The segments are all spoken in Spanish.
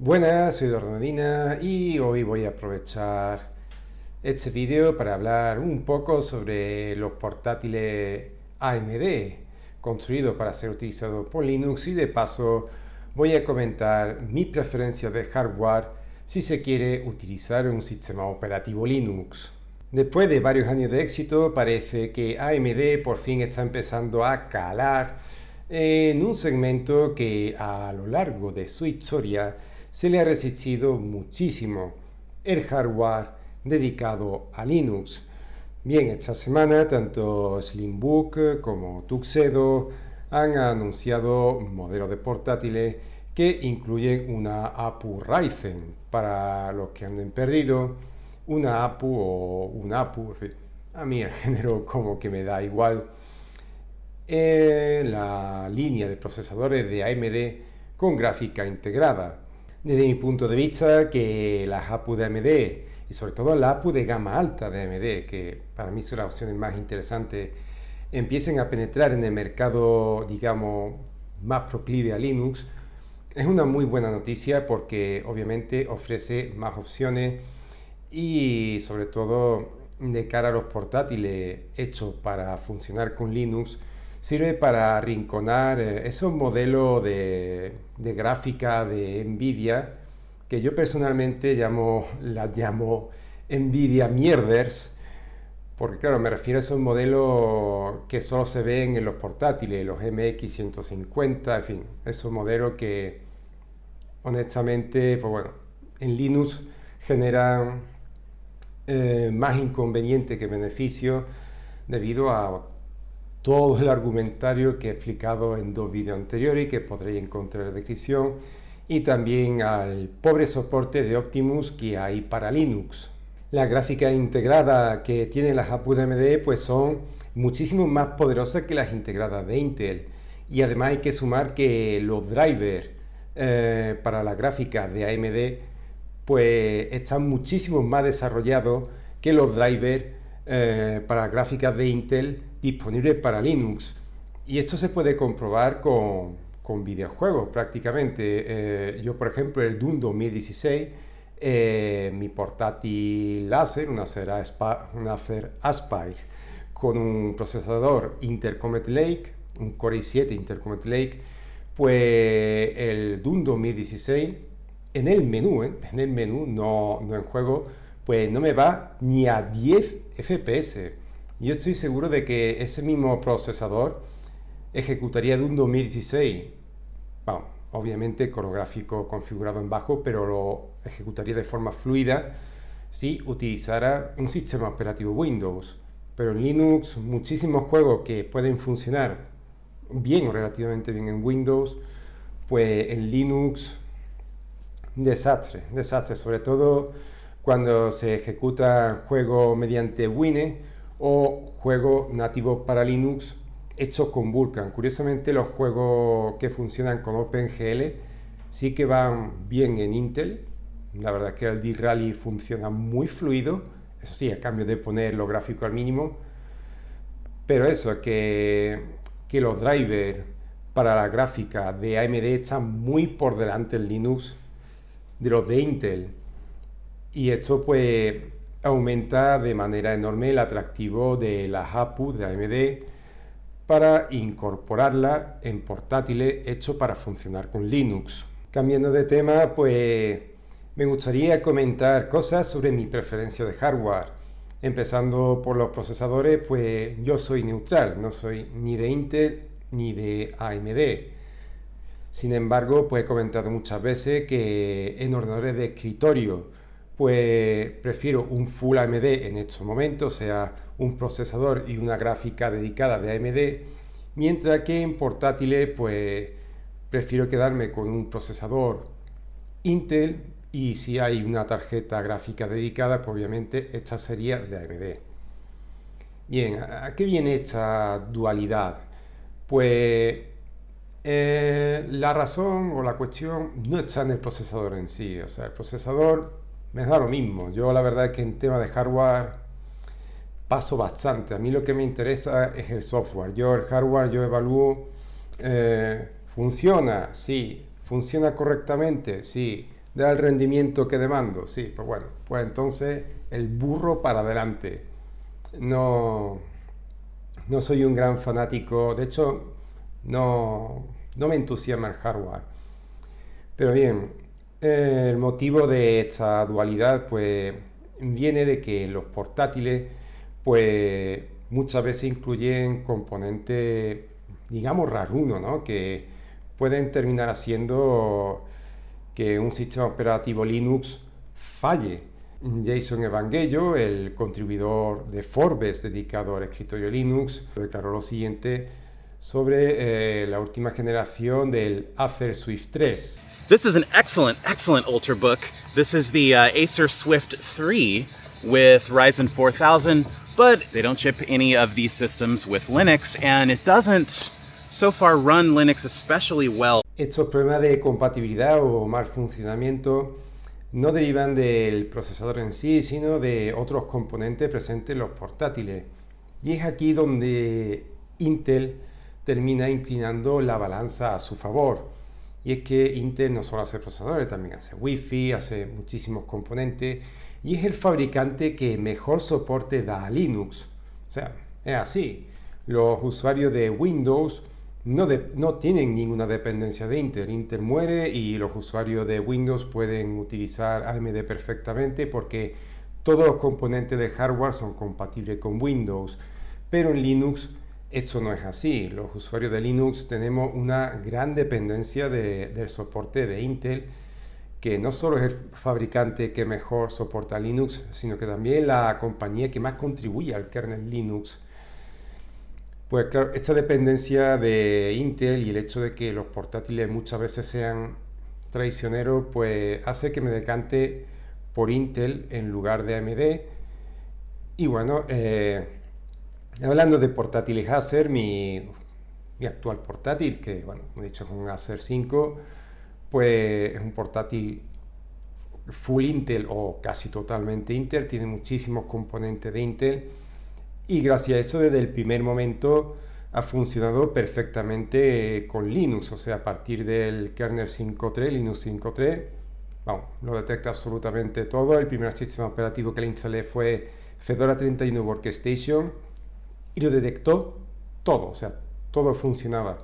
Buenas, soy Eduardo Medina y hoy voy a aprovechar este vídeo para hablar un poco sobre los portátiles AMD construidos para ser utilizados por Linux y de paso voy a comentar mis preferencias de hardware si se quiere utilizar un sistema operativo Linux. Después de varios años de éxito, parece que AMD por fin está empezando a calar en un segmento que a lo largo de su historia se le ha resistido muchísimo: el hardware dedicado a Linux. Bien, esta semana tanto Slimbook como Tuxedo han anunciado modelos de portátiles que incluyen una APU Ryzen. Para los que anden perdido, una APU o un APU, en fin, a mí el género como que me da igual, la línea de procesadores de AMD con gráfica integrada. Desde mi punto de vista, que las APU de AMD y sobre todo la APU de gama alta de AMD, que para mí son las opciones más interesantes, empiecen a penetrar en el mercado, digamos, más proclive a Linux, es una muy buena noticia porque obviamente ofrece más opciones y sobre todo de cara a los portátiles hechos para funcionar con Linux, sirve para arrinconar esos modelos de gráfica de Nvidia que yo personalmente las llamo Nvidia mierders, porque claro, me refiero a esos modelos que solo se ven en los portátiles, los MX 150, en fin, esos modelos que honestamente, pues bueno, en Linux generan más inconveniente que beneficio debido a todo el argumentario que he explicado en dos vídeos anteriores y que podréis encontrar en la descripción, y también al pobre soporte de Optimus que hay para Linux. Las gráficas integradas que tienen las APU de AMD pues son muchísimo más poderosas que las integradas de Intel, y además hay que sumar que los drivers para la gráfica de AMD pues están muchísimo más desarrollados que los drivers para gráficas de Intel disponibles para Linux. Y esto se puede comprobar con videojuegos prácticamente. Yo, por ejemplo, el Doom 2016, mi portátil láser, una Acer Aspire, con un procesador Intercomet Lake, un Core i7 Intercomet Lake, pues el Doom 2016 en el menú, no en juego, pues no me va ni a 10 FPS. Yo estoy seguro de que ese mismo procesador ejecutaría de un 2016, bueno, obviamente con los gráficos configurados en bajo, pero lo ejecutaría de forma fluida si utilizara un sistema operativo Windows. Pero en Linux, muchísimos juegos que pueden funcionar bien o relativamente bien en Windows, pues en Linux desastre, sobre todo cuando se ejecuta juegos mediante Wine o juegos nativos para Linux hechos con Vulkan. Curiosamente, los juegos que funcionan con OpenGL sí que van bien en Intel. La verdad es que el D-Rally funciona muy fluido, eso sí, a cambio de poner los gráficos al mínimo. Pero eso, que los drivers para la gráfica de AMD están muy por delante en Linux de los de Intel, y esto pues aumenta de manera enorme el atractivo de las APU de AMD para incorporarla en portátiles hechos para funcionar con Linux. Cambiando de tema, pues me gustaría comentar cosas sobre mi preferencia de hardware. Empezando por los procesadores, pues yo soy neutral, no soy ni de Intel ni de AMD. Sin embargo, pues he comentado muchas veces que en ordenadores de escritorio pues prefiero un Full AMD en estos momentos, o sea, un procesador y una gráfica dedicada de AMD, mientras que en portátiles pues prefiero quedarme con un procesador Intel, y si hay una tarjeta gráfica dedicada, pues obviamente esta sería de AMD. Bien, ¿a qué viene esta dualidad? Pues la razón o la cuestión no está en el procesador en sí, o sea, el procesador me da lo mismo. Yo la verdad es que en tema de hardware paso bastante. A mí lo que me interesa es el software. Yo el hardware yo evalúo, funciona, sí, funciona correctamente, sí, da el rendimiento que demando. Sí, pues bueno, pues entonces el burro para adelante. No, no soy un gran fanático, de hecho, no me entusiasma el hardware. Pero bien, el motivo de esta dualidad pues viene de que los portátiles pues muchas veces incluyen componentes, digamos, raruno, ¿no? Que pueden terminar haciendo que un sistema operativo Linux falle. Jason Evangelho, el contribuidor de Forbes dedicado al escritorio Linux, declaró lo siguiente sobre la última generación del Acer Swift 3. This is an excellent Ultrabook. This is the Acer Swift 3 with Ryzen 4000, but they don't ship any of these systems with Linux, and it doesn't so far run Linux especially well. Estos problemas de compatibilidad o mal funcionamiento no derivan del procesador en sí, sino de otros componentes presentes en los portátiles. Y es aquí donde Intel termina inclinando la balanza a su favor. Y es que Intel no solo hace procesadores, también hace Wi-Fi, hace muchísimos componentes y es el fabricante que mejor soporte da a Linux. O sea, es así. Los usuarios de Windows no tienen ninguna dependencia de Intel. Intel muere y los usuarios de Windows pueden utilizar AMD perfectamente porque todos los componentes de hardware son compatibles con Windows. Pero en Linux esto no es así. Los usuarios de Linux tenemos una gran dependencia del soporte de Intel, que no solo es el fabricante que mejor soporta Linux, sino que también la compañía que más contribuye al kernel Linux. Pues claro, esta dependencia de Intel y el hecho de que los portátiles muchas veces sean traicioneros, pues hace que me decante por Intel en lugar de AMD. Y bueno, hablando de portátiles Acer, mi actual portátil, que bueno, como he dicho es un Acer 5, pues es un portátil full Intel o casi totalmente Intel, tiene muchísimos componentes de Intel y gracias a eso desde el primer momento ha funcionado perfectamente con Linux, o sea, a partir del kernel 5.3, Linux 5.3, vamos, lo detecta absolutamente todo. El primer sistema operativo que le instalé fue Fedora 31 Workstation y lo detectó todo, o sea, todo funcionaba.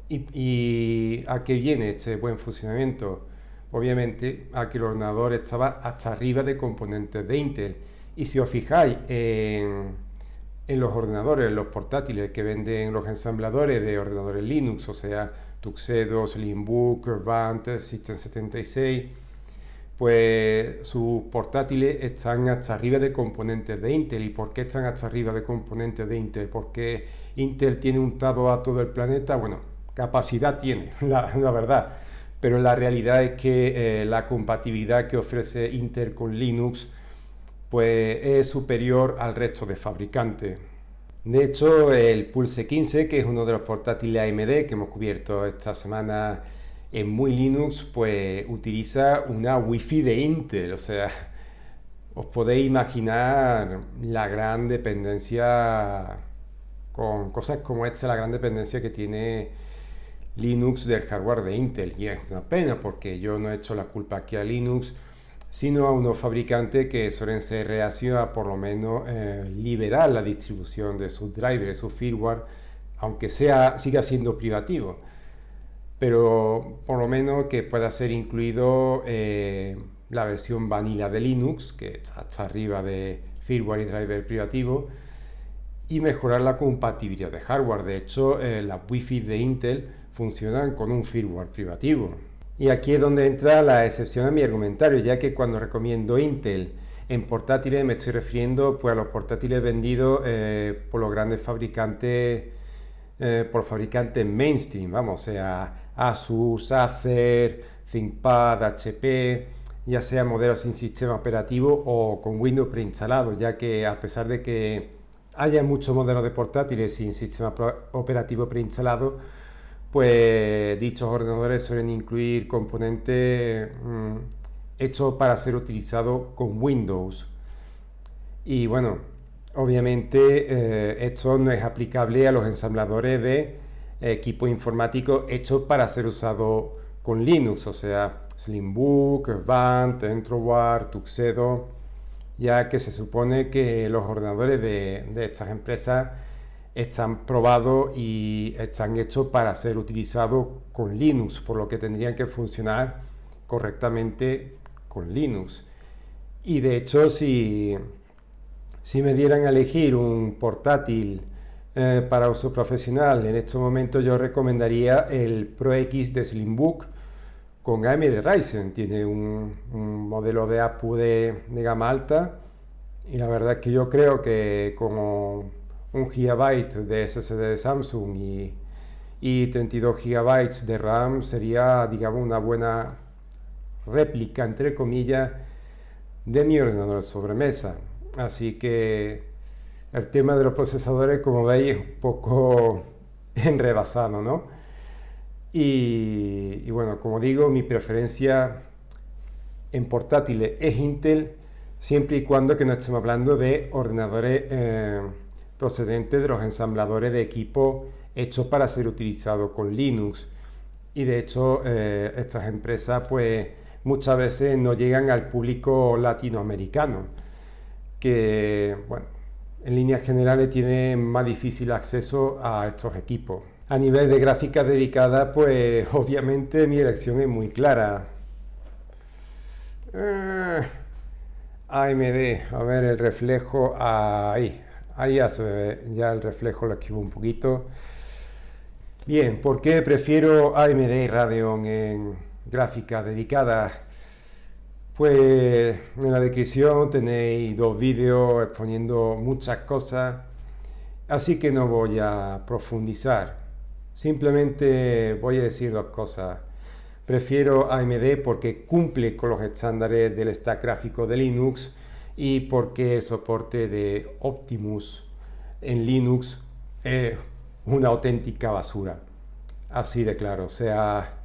¿Y a qué viene este buen funcionamiento? Obviamente a que el ordenador estaba hasta arriba de componentes de Intel. Y si os fijáis en los ordenadores, en los portátiles que venden los ensambladores de ordenadores Linux, o sea, Tuxedo, Slimbook, Urbant, System76, pues sus portátiles están hasta arriba de componentes de Intel. ¿Y por qué están hasta arriba de componentes de Intel? Porque Intel tiene untado a todo el planeta, bueno, capacidad tiene, la verdad, pero la realidad es que la compatibilidad que ofrece Intel con Linux pues es superior al resto de fabricantes. De hecho, el Pulse 15, que es uno de los portátiles AMD que hemos cubierto esta semana en Muy Linux, pues utiliza una Wi-Fi de Intel. O sea, os podéis imaginar la gran dependencia, con cosas como esta, la gran dependencia que tiene Linux del hardware de Intel. Y es una pena porque yo no he hecho la culpa aquí a Linux, sino a unos fabricantes que suelen ser reacios a por lo menos liberar la distribución de sus drivers, su firmware, aunque siga siendo privativo. Pero por lo menos que pueda ser incluido la versión vanilla de Linux, que está hasta arriba de firmware y driver privativo, y mejorar la compatibilidad de hardware. De hecho, las Wi-Fi de Intel funcionan con un firmware privativo. Y aquí es donde entra la excepción a mi argumentario, ya que cuando recomiendo Intel en portátiles me estoy refiriendo pues, a los portátiles vendidos por los grandes fabricantes, por fabricantes mainstream, vamos, o sea, Asus, Acer, ThinkPad, HP, ya sea modelos sin sistema operativo o con Windows preinstalado, ya que a pesar de que haya muchos modelos de portátiles sin sistema operativo preinstalado, pues dichos ordenadores suelen incluir componentes hechos para ser utilizados con Windows. Y bueno, obviamente esto no es aplicable a los ensambladores de equipos informáticos hechos para ser usados con Linux. O sea, Slimbook, Vant, Entrowar, Tuxedo, ya que se supone que los ordenadores de estas empresas están probados y están hechos para ser utilizados con Linux, por lo que tendrían que funcionar correctamente con Linux. Y de hecho, si me dieran a elegir un portátil para uso profesional, en estos momentos yo recomendaría el Pro X de Slimbook con AMD Ryzen. Tiene un modelo de APU de gama alta, y la verdad es que yo creo que como 1 GB de SSD de Samsung y 32 GB de RAM sería, digamos, una buena réplica, entre comillas, de mi ordenador de sobremesa. Así que el tema de los procesadores, como veis, es un poco enrevesado, ¿no? Y bueno, como digo, mi preferencia en portátiles es Intel, siempre y cuando que no estemos hablando de ordenadores procedentes de los ensambladores de equipo hechos para ser utilizados con Linux. Y de hecho, estas empresas pues muchas veces no llegan al público latinoamericano, que bueno, en líneas generales tiene más difícil acceso a estos equipos. A nivel de gráficas dedicadas, pues obviamente mi elección es muy clara. AMD, a ver el reflejo, ahí ya se ve, ya el reflejo lo esquivo un poquito. Bien, ¿por qué prefiero AMD Radeon en gráficas dedicadas? Pues en la descripción tenéis 2 vídeos exponiendo muchas cosas, así que no voy a profundizar. Simplemente voy a decir 2 cosas. Prefiero AMD porque cumple con los estándares del stack gráfico de Linux y porque el soporte de Optimus en Linux es una auténtica basura. Así de claro, o sea,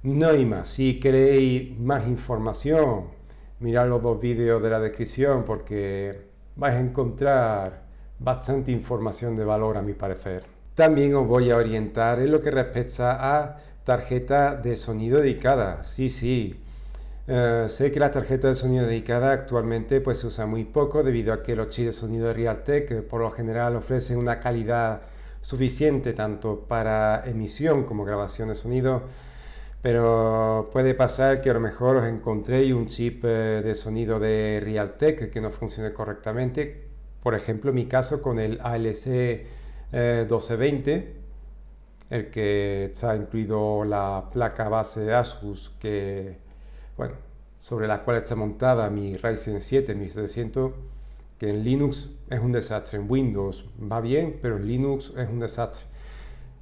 no hay más. Si queréis más información, mirad los 2 vídeos de la descripción porque vais a encontrar bastante información de valor a mi parecer. También os voy a orientar en lo que respecta a tarjeta de sonido dedicada. Sí, sé que la tarjeta de sonido dedicada actualmente pues se usa muy poco debido a que los chips de sonido de Realtek por lo general ofrecen una calidad suficiente tanto para emisión como grabación de sonido, pero puede pasar que a lo mejor os encontréis un chip de sonido de Realtek que no funcione correctamente. Por ejemplo, en mi caso con el ALC 1220, el que está incluido la placa base de Asus, que, bueno, sobre la cual está montada mi Ryzen 7 1700, que en Linux es un desastre. En Windows va bien, pero en Linux es un desastre.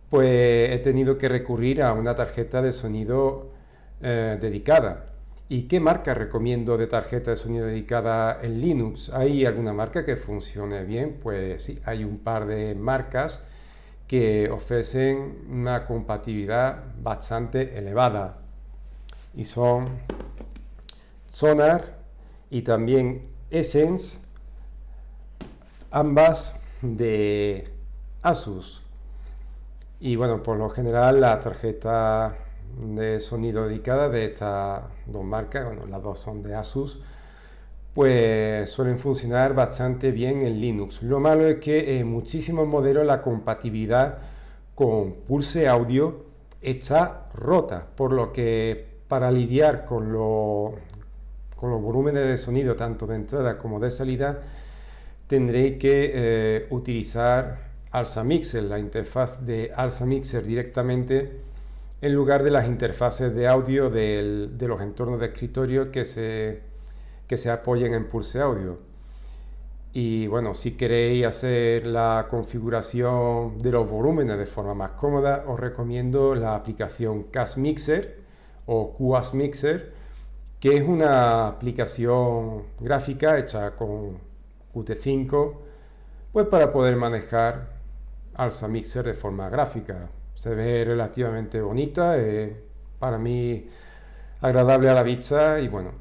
Pues he tenido que recurrir a una tarjeta de sonido dedicada. ¿Y qué marca recomiendo de tarjeta de sonido dedicada en Linux? ¿Hay alguna marca que funcione bien? Pues sí, hay un par de marcas que ofrecen una compatibilidad bastante elevada y son Sonar y también Essence, ambas de Asus. Y bueno, por lo general la tarjeta de sonido dedicada de estas 2 marcas, bueno, las 2 son de Asus, pues suelen funcionar bastante bien en Linux. Lo malo es que en muchísimos modelos la compatibilidad con Pulse Audio está rota, por lo que para lidiar con los volúmenes de sonido tanto de entrada como de salida tendréis que utilizar Alsa Mixer, la interfaz de Alsa Mixer directamente en lugar de las interfaces de audio de los entornos de escritorio que se apoyen en Pulse Audio. Y bueno, si queréis hacer la configuración de los volúmenes de forma más cómoda, os recomiendo la aplicación Cas Mixer o QAS Mixer, que es una aplicación gráfica hecha con Qt5, pues para poder manejar Alsa Mixer de forma gráfica. Se ve relativamente bonita, para mí agradable a la vista. Y bueno,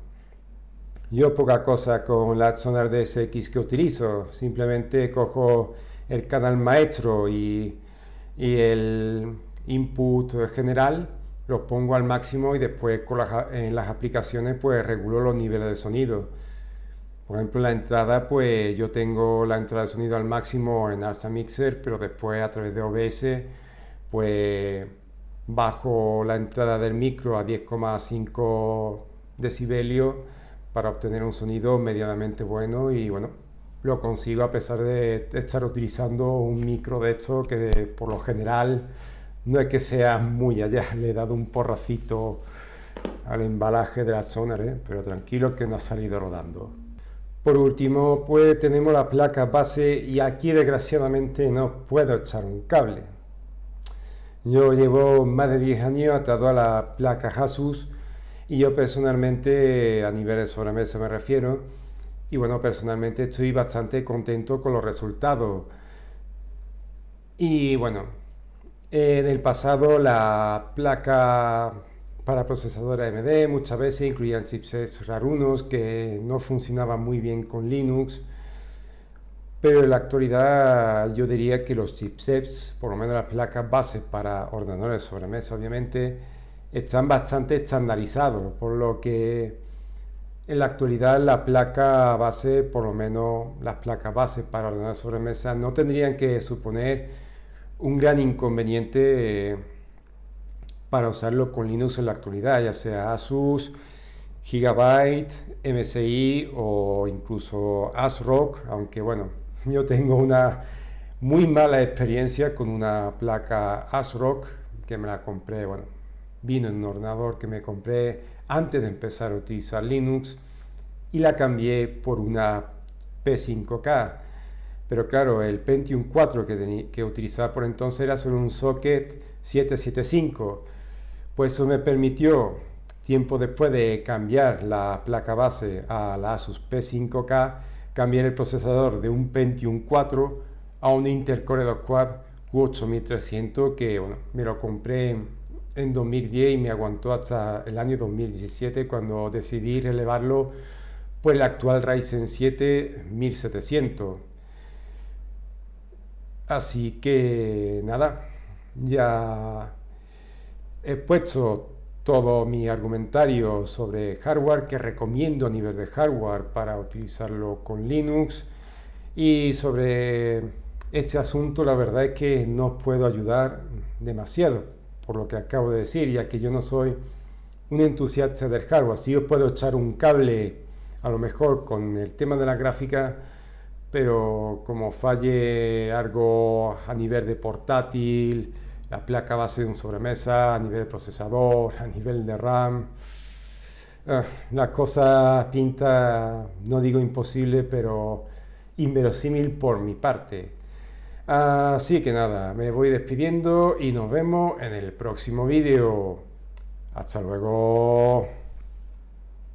yo poca cosa con la Sonar DSX que utilizo, simplemente cojo el canal maestro y el input general los pongo al máximo y después en las aplicaciones pues regulo los niveles de sonido. Por ejemplo, la entrada, pues yo tengo la entrada de sonido al máximo en Arsa Mixer, pero después a través de OBS, pues bajo la entrada del micro a 10,5 decibelios para obtener un sonido medianamente bueno y bueno, lo consigo a pesar de estar utilizando un micro de estos que por lo general no es que sea muy allá. Le he dado un porracito al embalaje de la Sonar, pero tranquilo que no ha salido rodando. Por último, pues tenemos la placa base y aquí desgraciadamente no puedo echar un cable. Yo llevo más de 10 años atado a la placa Asus y yo personalmente, a nivel de sobremesa me refiero, y bueno, personalmente estoy bastante contento con los resultados. Y bueno, en el pasado la placa para procesadores AMD muchas veces incluían chipsets rarunos que no funcionaban muy bien con Linux, pero en la actualidad yo diría que los chipsets, por lo menos las placas base para ordenadores de sobremesa obviamente, están bastante estandarizados, por lo que en la actualidad la placa base, por lo menos las placas base para ordenadores de sobremesa, no tendrían que suponer un gran inconveniente para usarlo con Linux en la actualidad, ya sea Asus, Gigabyte, MSI o incluso ASRock, aunque bueno, yo tengo una muy mala experiencia con una placa ASRock que me la compré, bueno, vino en un ordenador que me compré antes de empezar a utilizar Linux y la cambié por una P5K. Pero claro, el Pentium 4 que utilizaba por entonces era solo un socket 775. Pues eso me permitió, tiempo después de cambiar la placa base a la Asus P5K, cambiar el procesador de un Pentium 4 a un Intel Core 2 Quad Q8300 que bueno, me lo compré en 2010 y me aguantó hasta el año 2017 cuando decidí relevarlo por el actual Ryzen 7 1700. Así que nada, ya he puesto todo mi argumentario sobre hardware que recomiendo a nivel de hardware para utilizarlo con Linux y sobre este asunto la verdad es que no os puedo ayudar demasiado por lo que acabo de decir, ya que yo no soy un entusiasta del hardware. Sí os puedo echar un cable a lo mejor con el tema de la gráfica, pero como falle algo a nivel de portátil, la placa base de un sobremesa, a nivel de procesador, a nivel de RAM, la cosa pinta, no digo imposible, pero inverosímil por mi parte. Así que nada, me voy despidiendo y nos vemos en el próximo vídeo. Hasta luego.